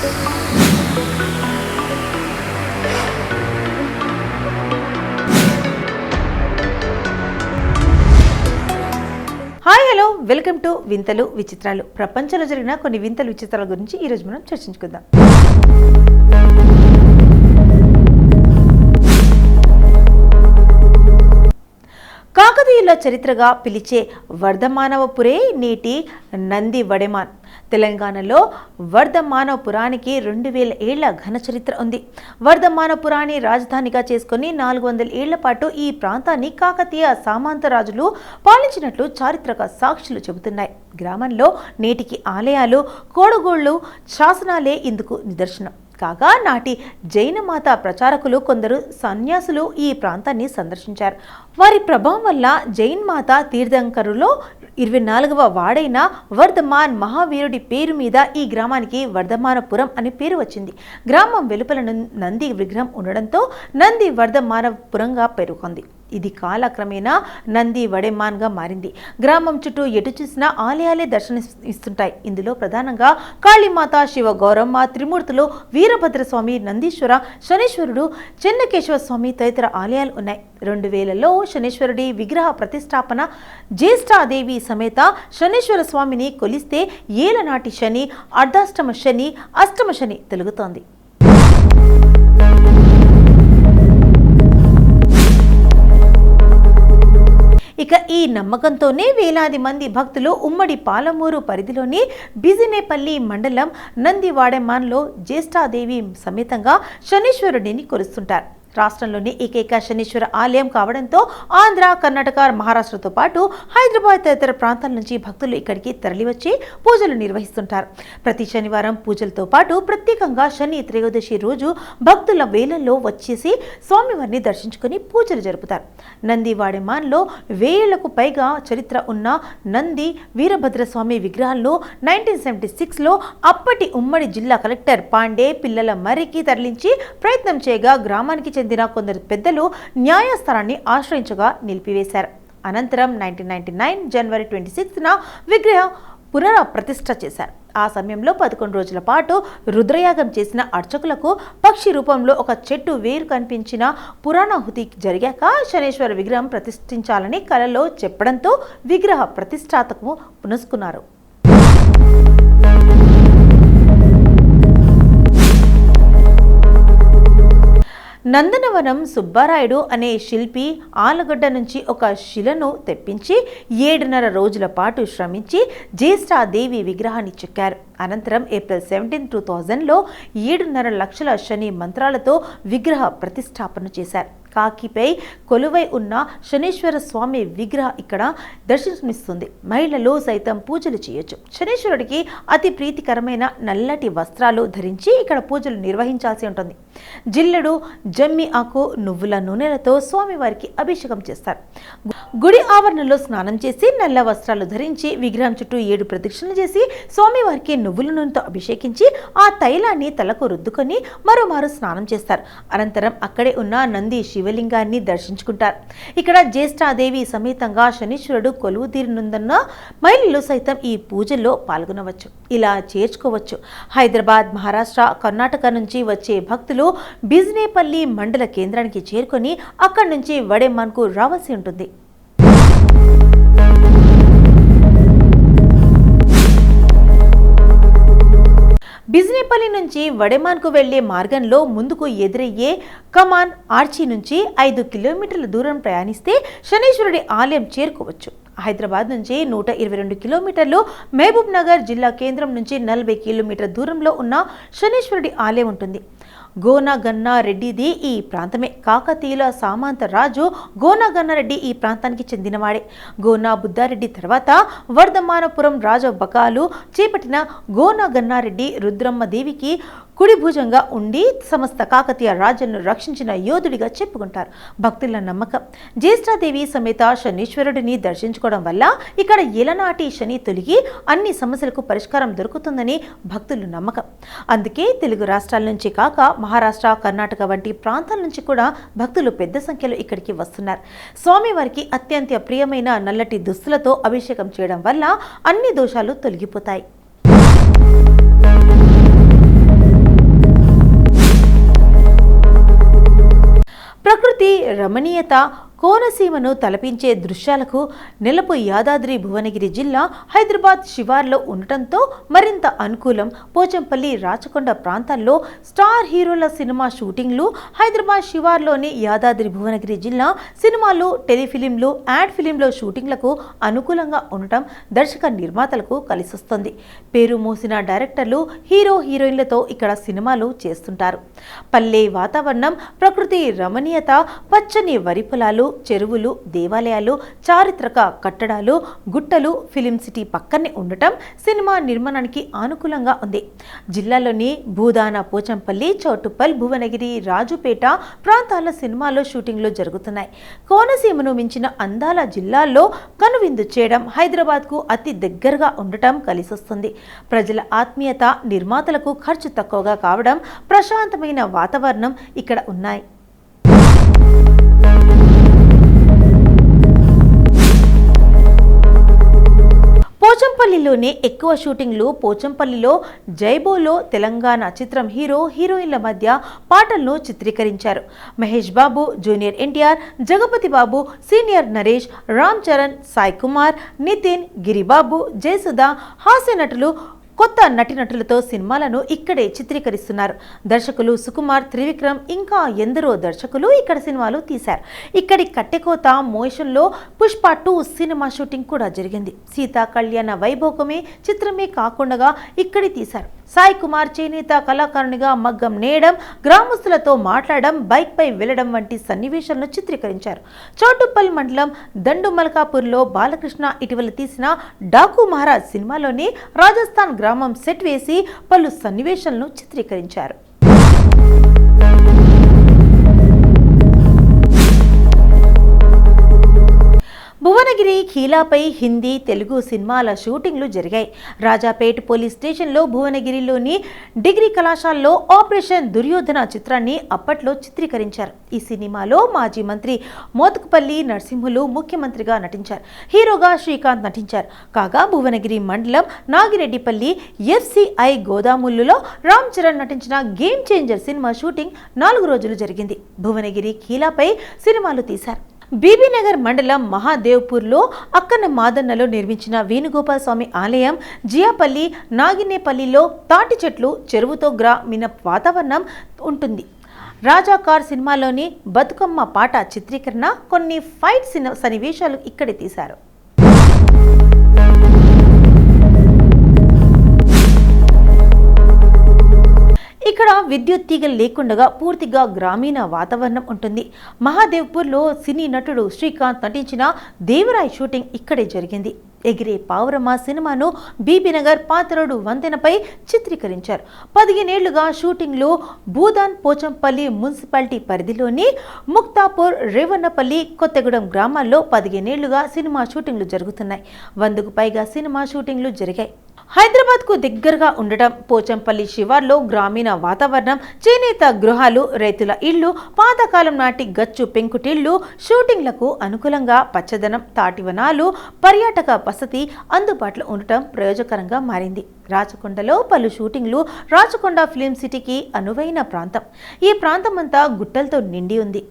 Hi hello welcome to వింతలు విచిత్రాలు. ప్రపంచంలో జరిగిన కొన్ని వింతలు విచిత్రాల గురించి ఈరోజు మనం చర్చించుకుందాం. కాకతీయుల చరిత్రగా పిలిచే వర్ధమానవపురే నేటి నంది వడెమాన్. తెలంగాణలో వర్ధమానపురానికి 2000 ఏళ్ల ఘన చరిత్ర ఉంది. వర్ధమానపురాన్ని రాజధానిగా చేసుకుని 400 ఏళ్ల పాటు ఈ ప్రాంతాన్ని కాకతీయ సామంత రాజులు పాలించినట్లు చారిత్రక సాక్షులు చెబుతున్నాయి. గ్రామంలో నేటికి ఆలయాలు, కోడుగోళ్లు, శాసనాలే ఇందుకు నిదర్శనం. కాగా నాటి జైనమాత ప్రచారకులు కొందరు సన్యాసులు ఈ ప్రాంతాన్ని సందర్శించారు. వారి ప్రభావం వల్ల జైన్ మాత తీర్థంకరులో 24వ వాడైన వర్ధమాన్ మహావీరుడి పేరు మీద ఈ గ్రామానికి వర్ధమానపురం అని పేరు వచ్చింది. గ్రామం వెలుపల నంది విగ్రహం ఉండడంతో నంది వర్ధమానపురంగా పేరుకుంది. ఇది కాలక్రమేణా నంది వడెమాన్గా మారింది. గ్రామం చుట్టూ ఎటు చూసినా ఆలయాలే దర్శనమిస్తుంటాయి. ఇందులో ప్రధానంగా కాళీమాత, శివ గౌరమ్మ, త్రిమూర్తులు, వీరభద్రస్వామి, నందీశ్వర, శనీశ్వరుడు, చెన్నకేశవ స్వామి తదితర ఆలయాలు ఉన్నాయి. 2000లో శనీశ్వరుడి విగ్రహ ప్రతిష్టాపన, జ్యేష్ఠాదేవి సమేత శనీశ్వర స్వామిని కొలిస్తే ఏలనాటి శని, అర్ధాష్టమ శని, అష్టమ శని తొలగుతోంది. ఇక ఈ నమ్మకంతోనే వేలాది మంది భక్తులు ఉమ్మడి పాలమూరు పరిధిలోని బిజినేపల్లి మండలం నంది వడెమాన్లో జ్యేష్ఠాదేవి సమేతంగా శనీశ్వరుడిని కొలుస్తుంటారు. రాష్ట్రంలోని ఏకైక శనీశ్వర ఆలయం కావడంతో ఆంధ్ర, కర్ణాటక, మహారాష్ట్రతో పాటు హైదరాబాద్ తదితర ప్రాంతాల నుంచి భక్తులు ఇక్కడికి తరలివచ్చి పూజలు నిర్వహిస్తుంటారు. ప్రతి శనివారం పూజలతో పాటు ప్రత్యేకంగా శని త్రయోదశి రోజు భక్తుల వేలల్లో వచ్చేసి స్వామివారిని దర్శించుకుని పూజలు జరుపుతారు. నంది వడెమాన్లో 1000 ఏళ్లకు పైగా చరిత్ర ఉన్న నంది వీరభద్రస్వామి విగ్రహాలను 1976లో అప్పటి ఉమ్మడి జిల్లా కలెక్టర్ పాండే పిల్లల మర్రికి తరలించి ప్రయత్నం చేయగా గ్రామానికి చెందిన కొందరు పెద్దలు న్యాయస్థానాన్ని ఆశ్రయించగా నిలిపివేశారు. అనంతరం 1999 జనవరి 26న విగ్రహ పునఃప్రతిష్ఠ చేశారు. ఆ సమయంలో 11 రోజుల పాటు రుద్రయాగం చేసిన అర్చకులకు పక్షి రూపంలో ఒక చెట్టు వేరు కనిపించిన పురాణాహుతి జరిగాక శనీశ్వర విగ్రహం ప్రతిష్ఠించాలని కలలో చెప్పడంతో విగ్రహ ప్రతిష్ఠాతకు పునస్కున్నారు. నందనవనం సుబ్బారాయుడు అనే శిల్పి ఆలగడ్డ నుంచి ఒక శిలను తెప్పించి 7.5 రోజుల పాటు శ్రమించి జ్యేష్ఠాదేవి విగ్రహాన్ని చెక్కారు. అనంతరం ఏప్రిల్ 17, 2000లో 7.5 లక్షల శని మంత్రాలతో విగ్రహ ప్రతిష్టాపన చేశారు. కాకిపై కొలువై ఉన్న శనీశ్వర స్వామి విగ్రహ ఇక్కడ దర్శనమిస్తుంది. మహిళలు సైతం పూజలు చేయొచ్చు. శనీశ్వరుడికి అతి ప్రీతికరమైన నల్లటి వస్త్రాలు ధరించి ఇక్కడ పూజలు నిర్వహించాల్సి ఉంటుంది. జిల్లెడు, జమ్మి ఆకు, నువ్వుల నూనెలతో స్వామివారికి అభిషేకం చేస్తారు. గుడి ఆవరణలో స్నానం చేసి నల్ల వస్త్రాలు ధరించి విగ్రహం చుట్టూ 7 ప్రదక్షిణలు చేసి స్వామివారికి నువ్వుల నూనెతో అభిషేకించి ఆ తైలాన్ని తలకు రుద్దుకొని మరోమారు స్నానం చేస్తారు. అనంతరం అక్కడే ఉన్న నంది శివలింగాన్ని దర్శించుకుంటారు. ఇక్కడ జ్యేష్ఠాదేవి సమేతంగా శనీశ్వరుడు కొలువు తీరనుందన్న మహిళలు సైతం ఈ పూజల్లో పాల్గొనవచ్చు, ఇలా చేర్చుకోవచ్చు. హైదరాబాద్, మహారాష్ట్ర, కర్ణాటక నుంచి వచ్చే భక్తులు బిజినేపల్లి మండల కేంద్రానికి చేరుకొని అక్కడి నుంచి వడెమాన్కు రావాల్సి ఉంటుంది. బిజినేపల్లి నుంచి వడెమాన్కు వెళ్లే మార్గంలో ముందుకు ఎదురయ్యే కమాన్ ఆర్చి నుంచి 5 కిలోమీటర్ల దూరం ప్రయాణిస్తే శనీశ్వరుడి ఆలయం చేరుకోవచ్చు. హైదరాబాద్ నుంచి 122 కిలోమీటర్లు, మహబూబ్ నగర్ జిల్లా కేంద్రం నుంచి 40 కిలోమీటర్ల దూరంలో ఉన్న శనీశ్వరుడి ఆలయం ఉంటుంది. గోనగన్నారెడ్డిది ఈ ప్రాంతమే. కాకతీయుల సామంత రాజు గోనగన్నారెడ్డి ఈ ప్రాంతానికి చెందినవాడే. గోనా బుద్ధారెడ్డి తర్వాత వర్ధమానపురం రాజబకాలు చేపట్టిన గోనగన్నారెడ్డి రుద్రమ్మ దేవికి కుడి భుజంగా ఉండి సమస్త కాకతీయ రాజ్యాలను రక్షించిన యోధుడిగా చెప్పుకుంటారు భక్తుల నమ్మకం. జ్యేష్ఠాదేవి సమేత శనీశ్వరుడిని దర్శించుకోవడం వల్ల ఇక్కడ ఎలనాటి శని తొలగి అన్ని సమస్యలకు పరిష్కారం దొరుకుతుందని భక్తుల నమ్మకం. అందుకే తెలుగు రాష్ట్రాల నుంచి కాక మహారాష్ట్ర, కర్ణాటక వంటి ప్రాంతాల నుంచి కూడా భక్తులు పెద్ద సంఖ్యలో ఇక్కడికి వస్తున్నారు. స్వామివారికి అత్యంత ప్రియమైన నల్లటి దుస్తులతో అభిషేకం చేయడం వల్ల అన్ని దోషాలు తొలగిపోతాయి. రమణీయత, కోనసీమను తలపించే దృశ్యాలకు నెలపు యాదాద్రి భువనగిరి జిల్లా హైదరాబాద్ శివార్లో ఉండటంతో మరింత అనుకూలం. పోచంపల్లి, రాచకొండ ప్రాంతాల్లో స్టార్ హీరోల సినిమా షూటింగ్లు, హైదరాబాద్ శివార్లోని యాదాద్రి భువనగిరి జిల్లా సినిమాలు, టెలిఫిలింలు, యాడ్ ఫిలింలో షూటింగ్లకు అనుకూలంగా ఉండటం దర్శక నిర్మాతలకు కలిసొస్తుంది. పేరు మోసిన డైరెక్టర్లు, హీరో హీరోయిన్లతో ఇక్కడ సినిమాలు చేస్తుంటారు. పల్లె వాతావరణం, ప్రకృతి రమణీయత, పచ్చని వరి పొలాలు, చెరువులు, దేవాలయాలు, చారిత్రక కట్టడాలు, గుట్టలు ఫిలిం సిటీ పక్కనే ఉండటం సినిమా నిర్మాణానికి అనుకూలంగా ఉంది. జిల్లాలోని భూదాన, పోచంపల్లి, చౌటుప్పల్, భువనగిరి, రాజుపేట ప్రాంతాల సినిమాల్లో షూటింగ్లు జరుగుతున్నాయి. కోనసీమను మించిన అందాల జిల్లాల్లో కనువిందు చేయడం, హైదరాబాద్కు అతి దగ్గరగా ఉండటం కలిసొస్తుంది. ప్రజల ఆత్మీయత, నిర్మాతలకు ఖర్చు తక్కువగా కావడం, ప్రశాంతమైన వాతావరణం ఇక్కడ ఉన్నాయి. పోచంపల్లిలోనే ఎక్కువ షూటింగ్లు. పోచంపల్లిలో జైబోలో తెలంగాణ చిత్రం హీరో హీరోయిన్ల మధ్య పాటలను చిత్రీకరించారు. మహేష్ బాబు, జూనియర్ ఎన్టీఆర్, జగపతి బాబు, సీనియర్ నరేష్, రామ్ చరణ్, సాయి కుమార్, నితిన్, గిరిబాబు, జయసుధ, హాస్య నటులు, కొత్త నటీనటులతో సినిమాలను ఇక్కడే చిత్రీకరిస్తున్నారు. దర్శకులు సుకుమార్, త్రివిక్రమ్ ఇంకా ఎందరో దర్శకులు ఇక్కడ సినిమాలు తీశారు. ఇక్కడి కట్టెకోత మోషన్లో పుష్ప 2 సినిమా షూటింగ్ కూడా జరిగింది. సీతా కళ్యాణ వైభోగమే చిత్రమే కాకుండా ఇక్కడి తీశారు. సాయి కుమార్ చేనేత కళాకారునిగా మగ్గం నేయడం, గ్రామస్తులతో మాట్లాడడం, బైక్పై వెళ్లడం వంటి సన్నివేశాలను చిత్రీకరించారు. చౌటుప్పల్ మండలం దండుమల్కాపూర్లో బాలకృష్ణ ఇటీవల తీసిన డాకు మహారాజ్ సినిమాలోని రాజస్థాన్ గ్రామం సెట్ వేసి పలు సన్నివేశాలను చిత్రీకరించారు. భువనగిరి ఖీలాపై హిందీ, తెలుగు సినిమాల షూటింగ్లు జరిగాయి. రాజాపేట్ పోలీస్ స్టేషన్లో, భువనగిరిలోని డిగ్రీ కళాశాలలో ఆపరేషన్ దుర్యోధన చిత్రాన్ని అప్పట్లో చిత్రీకరించారు. ఈ సినిమాలో మాజీ మంత్రి మోత్కుపల్లి నరసింహులు ముఖ్యమంత్రిగా నటించారు. హీరోగా శ్రీకాంత్ నటించారు. కాగా భువనగిరి మండలం నాగిరెడ్డిపల్లి ఎఫ్సిఐ గోదాముల్లో రామ్ చరణ్ నటించిన గేమ్ చేంజర్ సినిమా షూటింగ్ 4 రోజులు జరిగింది. భువనగిరి ఖీలాపై సినిమాలు తీశారు. బీబీనగర్ మండలం మహాదేవ్పూర్లో అక్కన్న మాదన్నలో నిర్మించిన వేణుగోపాల స్వామి ఆలయం, జియాపల్లి, నాగినేపల్లిలో తాటి చెట్లు, చెరువుతో గ్రామీణ వాతావరణం ఉంటుంది. రాజా కార్ సినిమాలోని బతుకమ్మ పాట చిత్రీకరణ, కొన్ని ఫైట్ సన్నివేశాలు ఇక్కడే తీశారు. ఇక్కడ విద్యుత్ తీగలు లేకుండా పూర్తిగా గ్రామీణ వాతావరణం ఉంటుంది. మహాదేవ్పూర్లో సినీ నటుడు శ్రీకాంత్ నటించిన దేవరాయ్ షూటింగ్ ఇక్కడే జరిగింది. ఎగిరే పావురమ్మ సినిమాను బీబీనగర్ పాతరోడు వంతెనపై చిత్రీకరించారు. 15 ఏళ్లుగా షూటింగ్లు భూదాన్, పోచంపల్లి మున్సిపాలిటీ పరిధిలోని ముక్తాపూర్, రేవన్నపల్లి, కొత్తగూడెం గ్రామాల్లో 15 ఏళ్లుగా సినిమా షూటింగ్లు జరుగుతున్నాయి. 100కు పైగా సినిమా షూటింగ్లు జరిగాయి. హైదరాబాద్కు దగ్గరగా ఉండటం, పోచంపల్లి శివార్లో గ్రామీణ వాతావరణం, చేనేత గృహాలు, రైతుల ఇళ్లు, పాతకాలం నాటి గచ్చు పెంకుటిళ్లు షూటింగ్లకు అనుకూలంగా, పచ్చదనం, తాటివనాలు, పర్యాటక వసతి అందుబాటులో ఉండటం ప్రయోజకరంగా మారింది. రాచకొండలో పలు షూటింగ్లు. రాచకొండ ఫిలిం సిటీకి అనువైన ప్రాంతం. ఈ ప్రాంతమంతా గుట్టలతో నిండి ఉంది.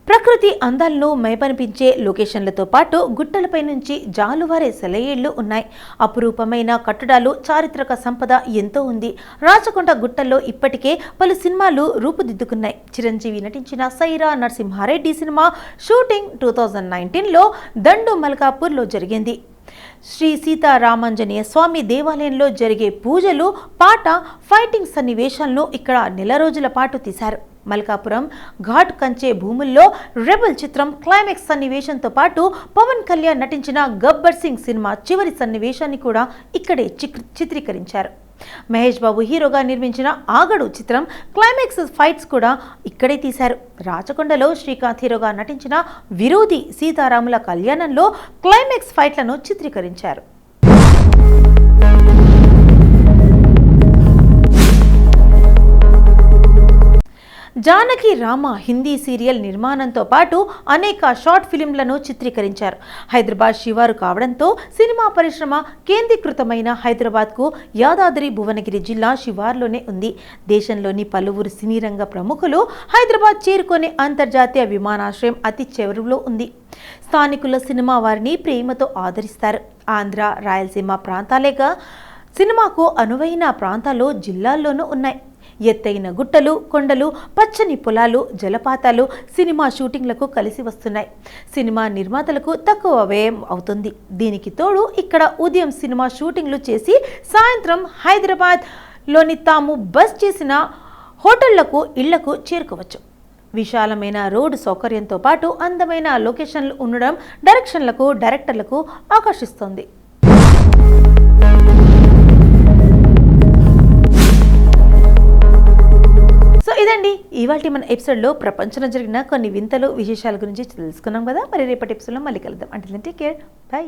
ప్రకృతి అందాలను మైపనిపించే లొకేషన్లతో పాటు గుట్టలపై నుంచి జాలువారే సెలయేళ్లు ఉన్నాయి. అపురూపమైన కట్టడాలు, చారిత్రక సంపద ఎంతో ఉంది. రాచకొండ గుట్టల్లో ఇప్పటికే పలు సినిమాలు రూపుదిద్దుకున్నాయి. చిరంజీవి నటించిన సైరా నరసింహారెడ్డి సినిమా షూటింగ్ 2019లో దండు మల్కాపూర్లో జరిగింది. శ్రీ సీతారామాంజనేయ స్వామి దేవాలయంలో జరిగే పూజలు, పాట, ఫైటింగ్ సన్నివేశాలను ఇక్కడ 1 నెల రోజుల పాటు తీశారు. మల్కాపురం ఘాట్ కంచే భూముల్లో రెబల్ చిత్రం క్లైమాక్స్ సన్నివేశంతో పాటు పవన్ కళ్యాణ్ నటించిన గబ్బర్ సింగ్ సినిమా చివరి సన్నివేశాన్ని కూడా ఇక్కడే చిత్రీకరించారు. మహేష్ బాబు హీరోగా నిర్మించిన ఆగడు చిత్రం క్లైమాక్స్ ఫైట్స్ కూడా ఇక్కడే తీశారు. రాచకొండలో శ్రీకాంత్ హీరోగా నటించిన విరోధి సీతారాముల కళ్యాణంలో క్లైమాక్స్ ఫైట్లను చిత్రీకరించారు. జానకి రామ హిందీ సీరియల్ నిర్మాణంతో పాటు అనేక షార్ట్ ఫిలింలను చిత్రీకరించారు. హైదరాబాద్ శివారు కావడంతో సినిమా పరిశ్రమ కేంద్రీకృతమైన హైదరాబాద్కు యాదాద్రి భువనగిరి జిల్లా శివార్లోనే ఉంది. దేశంలోని పలువురు సినీ రంగ ప్రముఖులు హైదరాబాద్ చేరుకునే అంతర్జాతీయ విమానాశ్రయం అతి చివరిలో ఉంది. స్థానికుల సినిమా వారిని ప్రేమతో ఆదరిస్తారు. ఆంధ్ర, రాయలసీమ ప్రాంతాలేగా సినిమాకు అనువైన ప్రాంతాలు జిల్లాల్లోనూ ఉన్నాయి. ఎత్తైన గుట్టలు, కొండలు, పచ్చని పొలాలు, జలపాతాలు సినిమా షూటింగ్లకు కలిసి వస్తున్నాయి. సినిమా నిర్మాతలకు తక్కువ వ్యయం అవుతుంది. దీనికి తోడు ఇక్కడ ఉదయం సినిమా షూటింగ్లు చేసి సాయంత్రం హైదరాబాద్లోని తాము బస్ చేసిన హోటళ్లకు, ఇళ్లకు చేరుకోవచ్చు. విశాలమైన రోడ్డు సౌకర్యంతో పాటు అందమైన లొకేషన్లు ఉండడం డైరెక్టర్లకు ఆకర్షిస్తోంది. ఇదండి ఇవాల్టి మన ఎపిసోడ్లో ప్రపంచంలో జరిగిన కొన్ని వింతలు, విశేషాల గురించి తెలుసుకున్నాం కదా. మరి రేపటి ఎపిసోడ్లో మళ్ళీ కలుద్దాం. అంటే టేక్ కేర్, బై.